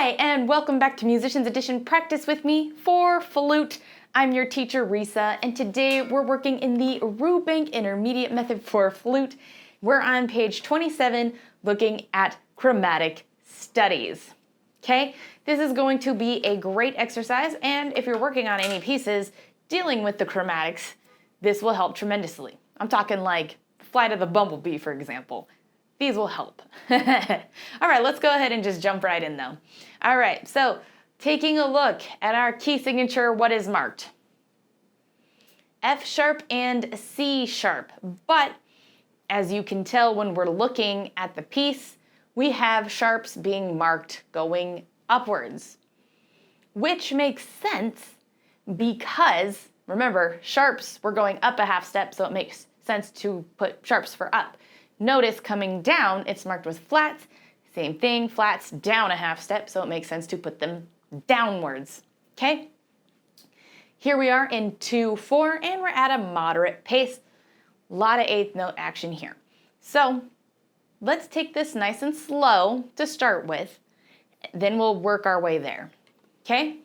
Hi, and welcome back to Musicians Edition Practice with me for Flute. I'm your teacher, Risa, and today we're working in the Rubank Intermediate Method for Flute. We're on page 27 looking at chromatic studies. Okay, this is going to be a great exercise, and if you're working on any pieces dealing with the chromatics, this will help tremendously. I'm talking like Flight of the Bumblebee, for example. These will help. All right, let's go ahead and just jump right in though. All right, so taking a look at our key signature, what is marked? F sharp and C sharp. But as you can tell when we're looking at the piece, we have sharps being marked going upwards, which makes sense because, remember, sharps were going up a half step, so it makes sense to put sharps for up. Notice coming down, it's marked with flats. Same thing, flats down a half step, so it makes sense to put them downwards, okay? Here we are in 2/4, and we're at a moderate pace. A lot of eighth note action here. So let's take this nice and slow to start with, then we'll work our way there, okay?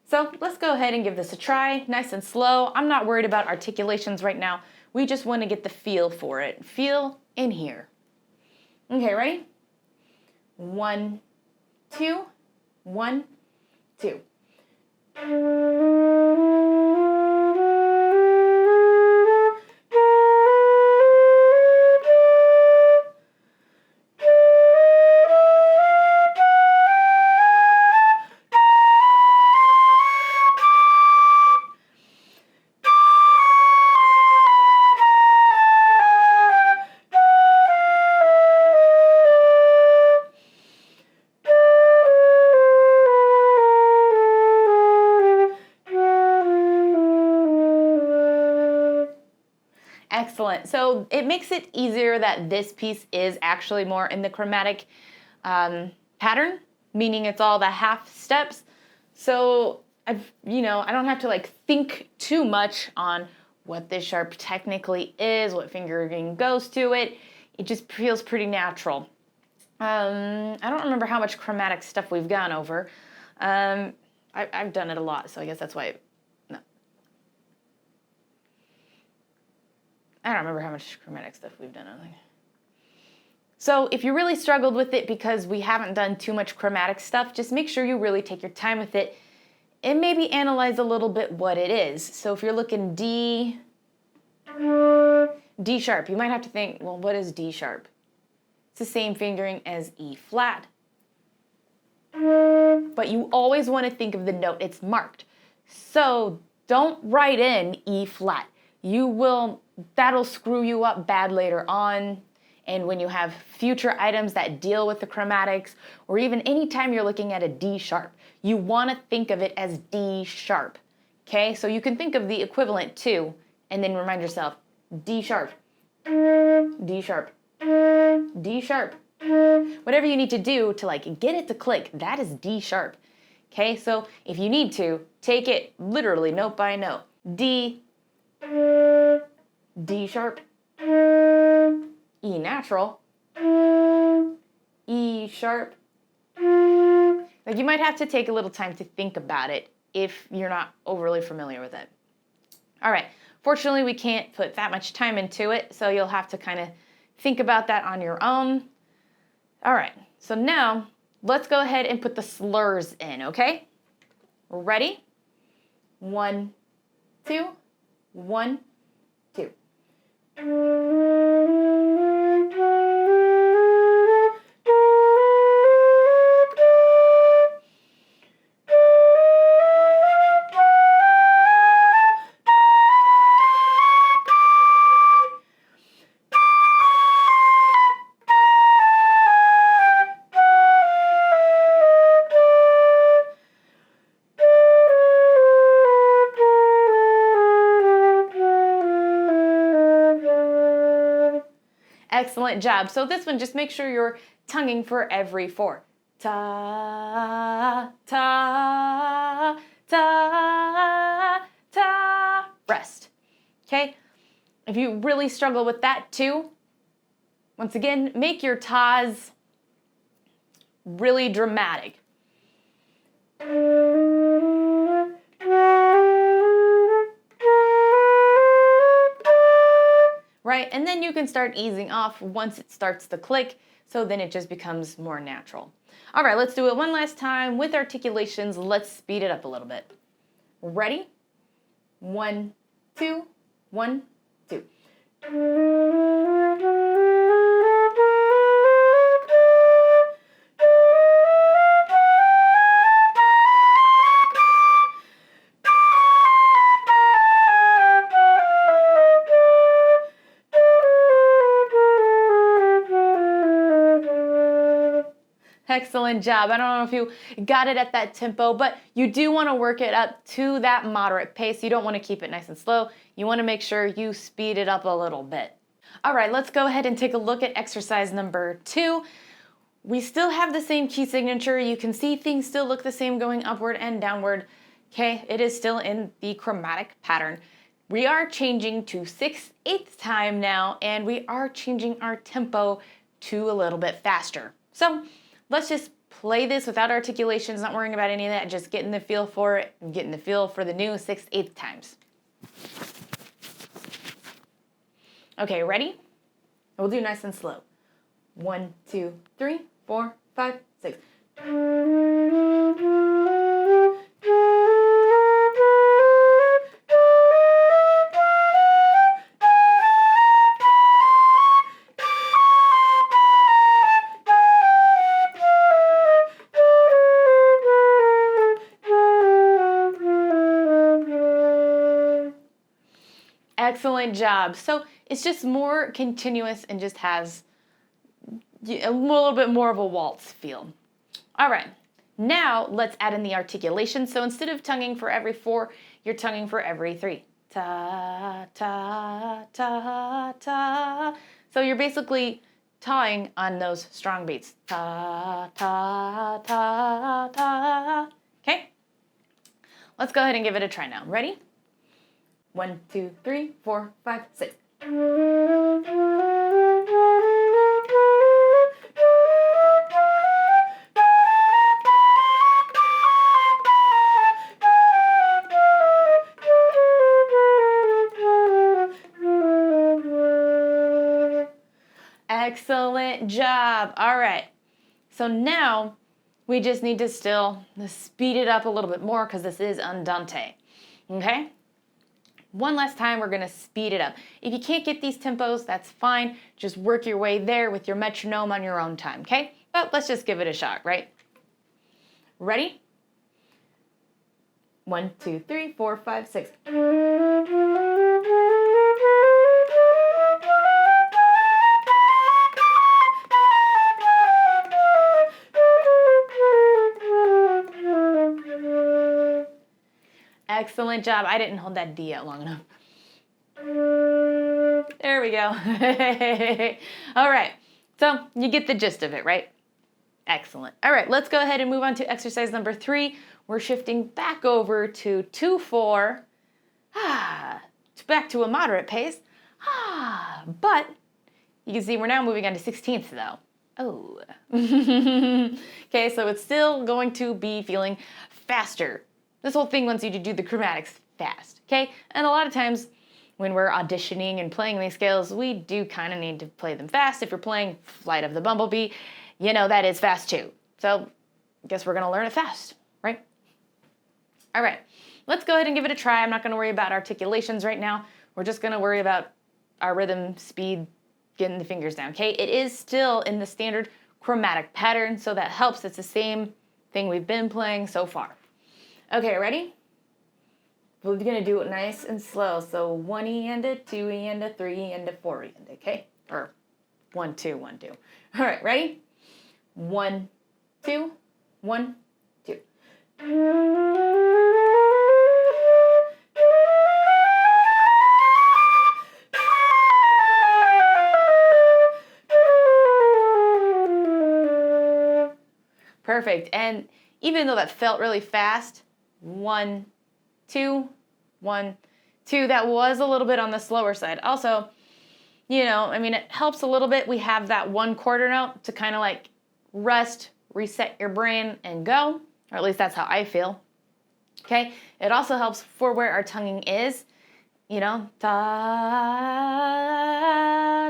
So let's go ahead and give this a try, nice and slow. I'm not worried about articulations right now. We just want to get the feel for it. Feel in here. Okay, ready? 1, 2, 1, 2. Excellent. So it makes it easier that this piece is actually more in the chromatic pattern, meaning it's all the half steps. So I don't have to like think too much on what this sharp technically is, what fingering goes to it. It just feels pretty natural. I don't remember how much chromatic stuff we've gone over. I've done it a lot, so I guess that's why. I don't remember how much chromatic stuff we've done. So if you really struggled with it because we haven't done too much chromatic stuff, just make sure you really take your time with it and maybe analyze a little bit what it is. So if you're looking D sharp, you might have to think, well, what is D sharp? It's the same fingering as E flat. But you always want to think of the note it's marked. So don't write in E flat. That'll screw you up bad later on. And when you have future items that deal with the chromatics, or even anytime you're looking at a D sharp, you want to think of it as D sharp. Okay, so you can think of the equivalent too, and then remind yourself, D sharp, D sharp, D sharp. Whatever you need to do to like get it to click, that is D sharp. Okay, so if you need to, take it literally note by note. D sharp, E natural, E sharp. Like you might have to take a little time to think about it if you're not overly familiar with it. All right, fortunately we can't put that much time into it, so you'll have to kind of think about that on your own. All right, so now let's go ahead and put the slurs in, okay? Ready? 1, 2, 1, 2. Excellent job. So this one, just make sure you're tonguing for every 4. Ta, ta, ta, ta, rest. Okay? If you really struggle with that too, once again, make your tas really dramatic. Right, and then you can start easing off once it starts to click, so then it just becomes more natural. All right, let's do it one last time with articulations. Let's speed it up a little bit. Ready? 1, 2, 1, 2. Excellent job. I don't know if you got it at that tempo, but you do want to work it up to that moderate pace. You don't want to keep it nice and slow. You want to make sure you speed it up a little bit. All right, let's go ahead and take a look at exercise number 2. We still have the same key signature. You can see things still look the same going upward and downward. Okay, it is still in the chromatic pattern. We are changing to 6/8 time now, and we are changing our tempo to a little bit faster. So let's just play this without articulations, not worrying about any of that, just getting the feel for it, and getting the feel for the new 6/8 times. Okay, ready? We'll do nice and slow. 1, 2, 3, 4, 5, 6. Excellent job. So it's just more continuous and just has a little bit more of a waltz feel. All right, now let's add in the articulation. So instead of tonguing for every 4, you're tonguing for every 3. Ta, ta, ta, ta. So you're basically tawing on those strong beats. Ta, ta, ta, ta. Okay, let's go ahead and give it a try now. Ready? 1, 2, 3, 4, 5, 6. Excellent job. All right. So now we just need to still speed it up a little bit more because this is andante. Okay? One last time, we're going to speed it up. If you can't get these tempos, that's fine. Just work your way there with your metronome on your own time, okay? But let's just give it a shot, right? Ready? 1, 2, 3, 4, 5, 6. Excellent job. I didn't hold that D out long enough. There we go. All right. So you get the gist of it, right? Excellent. All right, let's go ahead and move on to exercise number 3. We're shifting back over to 2/4. Back to a moderate pace. But you can see we're now moving on to 16ths though. Oh. Okay, so it's still going to be feeling faster. This whole thing wants you to do the chromatics fast, okay? And a lot of times when we're auditioning and playing these scales, we do kind of need to play them fast. If you're playing Flight of the Bumblebee, you know that is fast too. So I guess we're gonna learn it fast, right? All right, let's go ahead and give it a try. I'm not gonna worry about articulations right now. We're just gonna worry about our rhythm, speed, getting the fingers down, okay? It is still in the standard chromatic pattern, so that helps. It's the same thing we've been playing so far. Okay, ready? We're gonna do it nice and slow. So 1 E and a 2 E and a 3 E and a 4 E and okay? Or 1, 2, 1, 2. All right, ready? 1, 2, 1, 2. Perfect. And even though that felt really fast, 1, 2, 1, 2, that was a little bit on the slower side. Also, you know, I mean, it helps a little bit. We have that 1/4 note to kind of like rest, reset your brain, and go. All or at least that's how I feel. Okay, it also helps for where our tonguing is, you know, ta,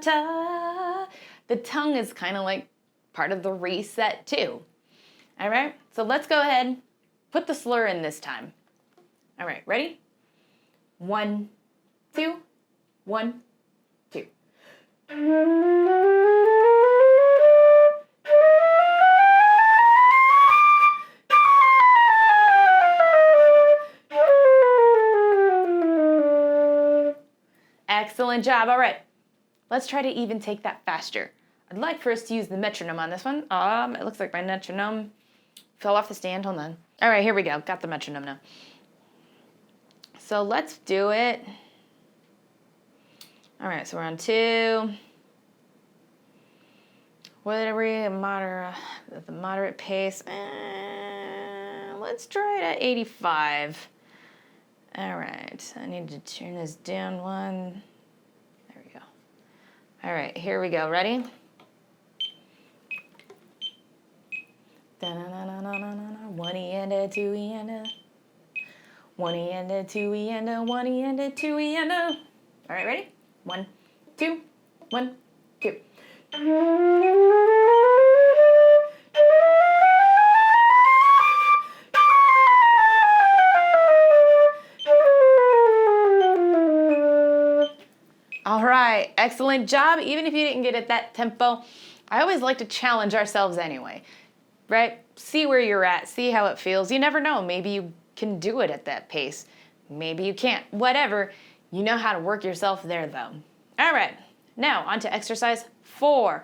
ta. The tongue is kind of like part of the reset too. All right, so let's go ahead, put the slur in this time. All right, ready? 1, 2, 1, 2. Excellent job. All right, let's try to even take that faster. I'd like for us to use the metronome on this one. It looks like my metronome fell off the stand. Hold on. All right, here we go. Got the metronome now. So let's do it. All right, so we're on 2. What are we at the moderate pace? Let's try it at 85. All right, I need to turn this down 1. There we go. All right, here we go. Ready? Da-na-na-na-na-na-na. 1 E and a 2 E and a 1 E and a 2 E and a 1 E and a 2 E and a. All right, ready? 1, 2, 1, 2. All right, excellent job. Even if you didn't get at that tempo, I always like to challenge ourselves anyway, right? See where you're at, see how it feels. You never know, maybe you can do it at that pace. Maybe you can't, whatever. You know how to work yourself there though. All right, now on to exercise 4.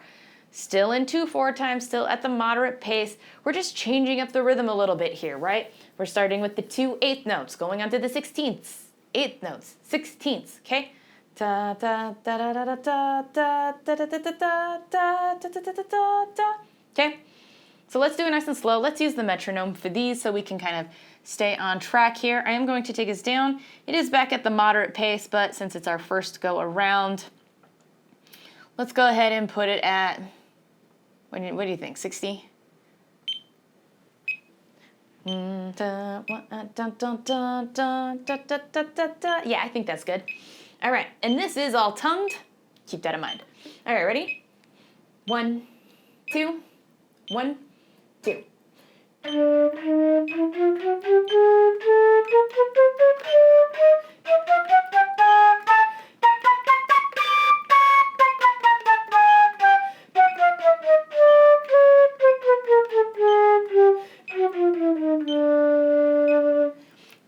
Still in 2/4 time, still at the moderate pace. We're just changing up the rhythm a little bit here, right? We're starting with the 2 8th notes, going on to the 16ths, 8th notes, 16ths, okay? Da da da da da da da da da da da da da da da da da. Okay, so let's do it nice and slow. Let's use the metronome for these so we can kind of stay on track here. I am going to take us down. It is back at the moderate pace, but since it's our first go around, let's go ahead and put it at, what do you think, 60? Yeah, I think that's good. All right, and this is all tongued. Keep that in mind. All right, ready? 1, 2, 1, 2.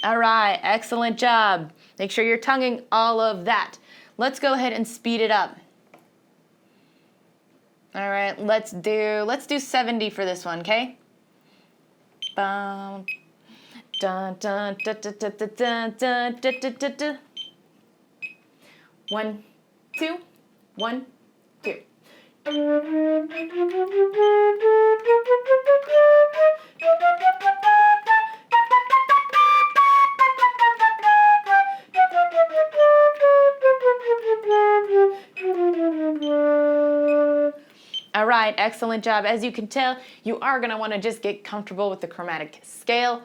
All right, excellent job. Make sure you're tonguing all of that. Let's go ahead and speed it up. All right, let's do 70 for this one, okay? Dun, dun, dun, dun, dun, dun, dun, dun, dun, dun, dun, dun. 1, 2, 1, 2. All right, excellent job. As you can tell, you are going to want to just get comfortable with the chromatic scale.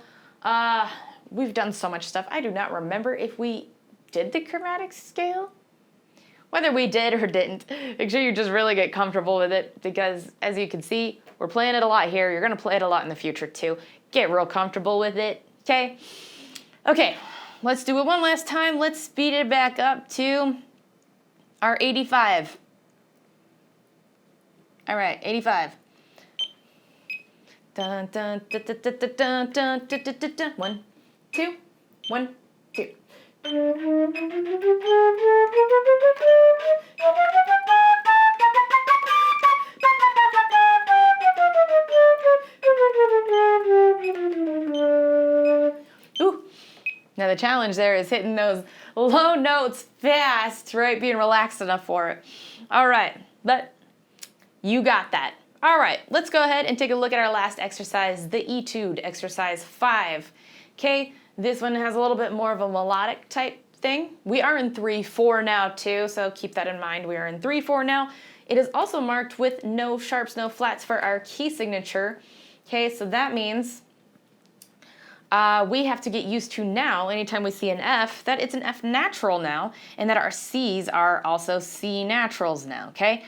We've done so much stuff. I do not remember if we did the chromatic scale. Whether we did or didn't, make sure you just really get comfortable with it because, as you can see, we're playing it a lot here. You're going to play it a lot in the future too. Get real comfortable with it, okay? Okay, let's do it one last time. Let's speed it back up to our 85. All right, 85. Dun, dun, dun, dun, dun, dun, dun, dun, dun, dun, dun. 1, 2, 1, 2. Ooh. Now the challenge there is hitting those low notes fast, right? Being relaxed enough for it. All right, but you got that. All right, let's go ahead and take a look at our last exercise, the Etude, exercise 5. Okay, this one has a little bit more of a melodic type thing. We are in 3/4 now too, so keep that in mind. We are in 3/4 now. It is also marked with no sharps, no flats for our key signature. Okay, so that means we have to get used to now, anytime we see an F, that it's an F natural now, and that our C's are also C naturals now, okay?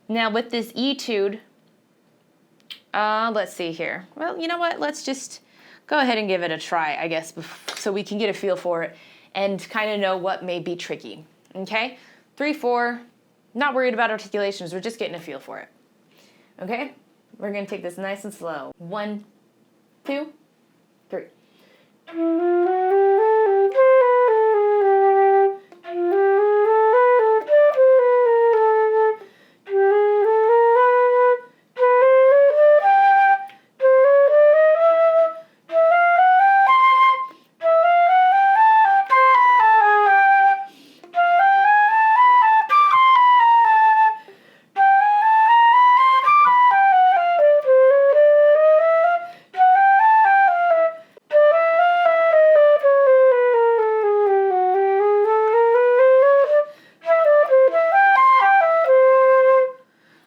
Now with this etude, let's see here. Well, you know what? Let's just go ahead and give it a try, I guess, so we can get a feel for it and kind of know what may be tricky, okay? 3, 4, not worried about articulations, we're just getting a feel for it, okay? We're gonna take this nice and slow. 1, 2, 3.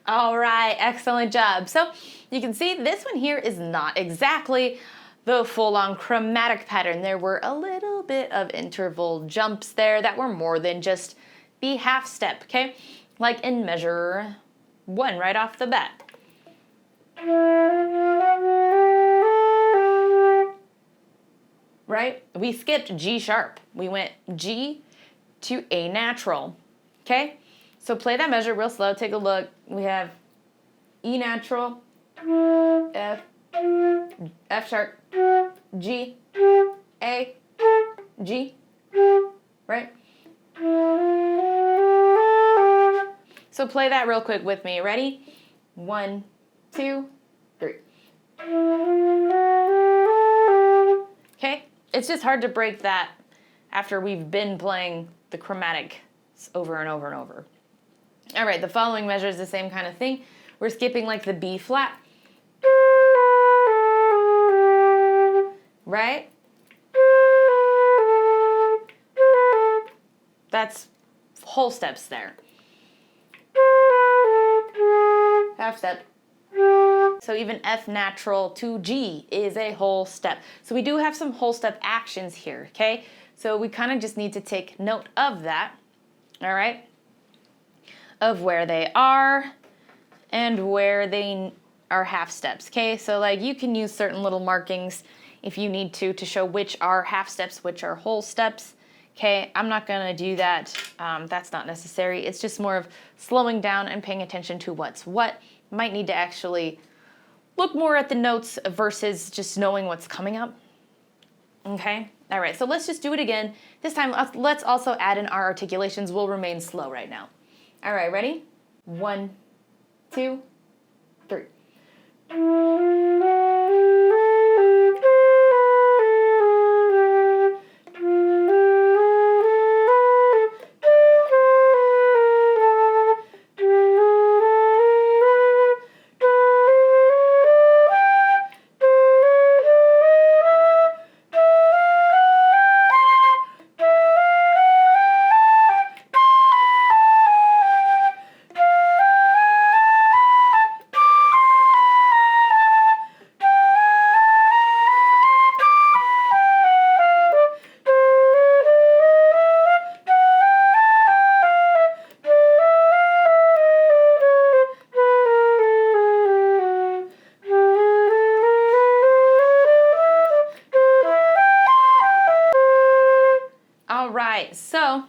All right, excellent job. So you can see this one here is not exactly the full-on chromatic pattern. There were a little bit of interval jumps there that were more than just the half step, okay? Like in measure 1 right off the bat. Right? We skipped G sharp. We went G to A natural, okay? So play that measure real slow. Take a look. We have E natural, F, F sharp, G, A, G, right? So play that real quick with me. Ready? 1, 2, 3. Okay? It's just hard to break that after we've been playing the chromatic over and over and over. All right, the following measure is the same kind of thing. We're skipping like the B flat. Right? That's whole steps there. Half step. So even F natural to G is a whole step. So we do have some whole step actions here, okay? So we kind of just need to take note of that, all right? Of where they are and where they are half steps, okay? So like you can use certain little markings if you need to show which are half steps, which are whole steps, okay? I'm not gonna do that, that's not necessary. It's just more of slowing down and paying attention to what's what. Might need to actually look more at the notes versus just knowing what's coming up, okay? All right, so let's just do it again. This time, let's also add in our articulations. We'll remain slow right now. All right, ready? 1, 2, 3. All right, so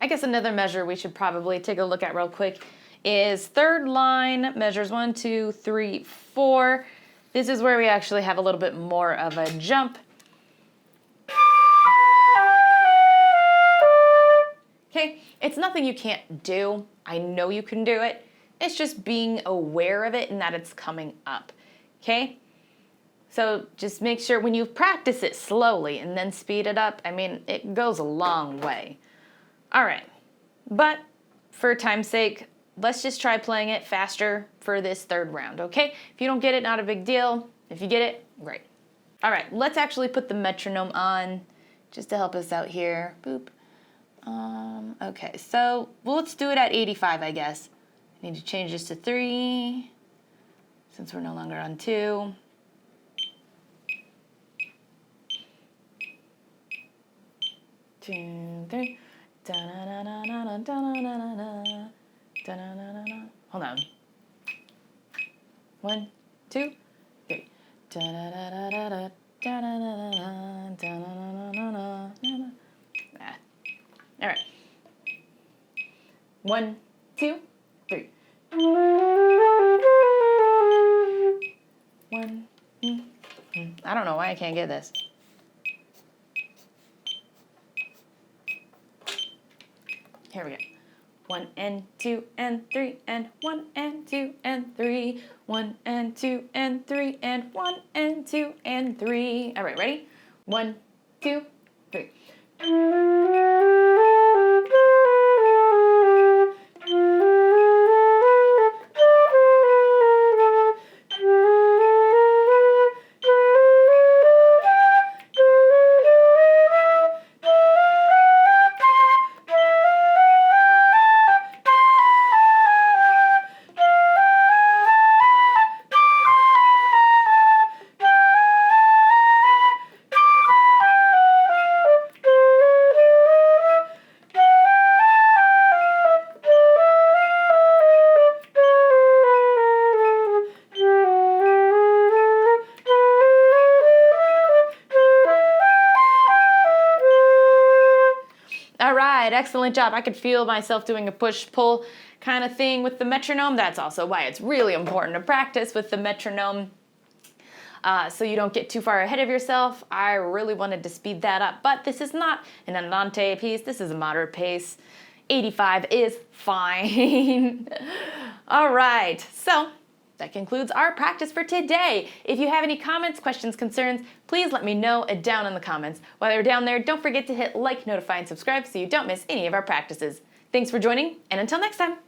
I guess another measure we should probably take a look at real quick is third line, measures 1, 2, 3, 4. This is where we actually have a little bit more of a jump. Okay, it's nothing you can't do. I know you can do it. It's just being aware of it and that it's coming up, okay? So just make sure when you practice it slowly and then speed it up, I mean, it goes a long way. All right, but for time's sake, let's just try playing it faster for this third round, okay? If you don't get it, not a big deal. If you get it, great. All right, let's actually put the metronome on just to help us out here. Boop. Okay, so let's do it at 85, I guess. I need to change this to 3 since we're no longer on 2. 2, 3. Da-na-na-na-na-na-da-na-na-na-na. Da-na-na-na-na. Hold on. 1, 2, 3. Da-da-da-da-da-da. Da-na-na-na-na. Da-na-na-na-na-na. All right. 1, 2, 3. 1. I don't know why I can't get this. Here we go. 1 and 2 and 3 and 1 and 2 and 3. 1 and 2 and 3 and 1 and 2 and 3. All right, ready? 1, 2, 3. All right, excellent job. I could feel myself doing a push-pull kind of thing with the metronome. That's also why it's really important to practice with the metronome so you don't get too far ahead of yourself. I really wanted to speed that up, but this is not an andante piece. This is a moderate pace. 85 is fine. All right, so that concludes our practice for today. If you have any comments, questions, concerns, please let me know down in the comments. While you're down there, don't forget to hit like, notify, and subscribe so you don't miss any of our practices. Thanks for joining, and until next time.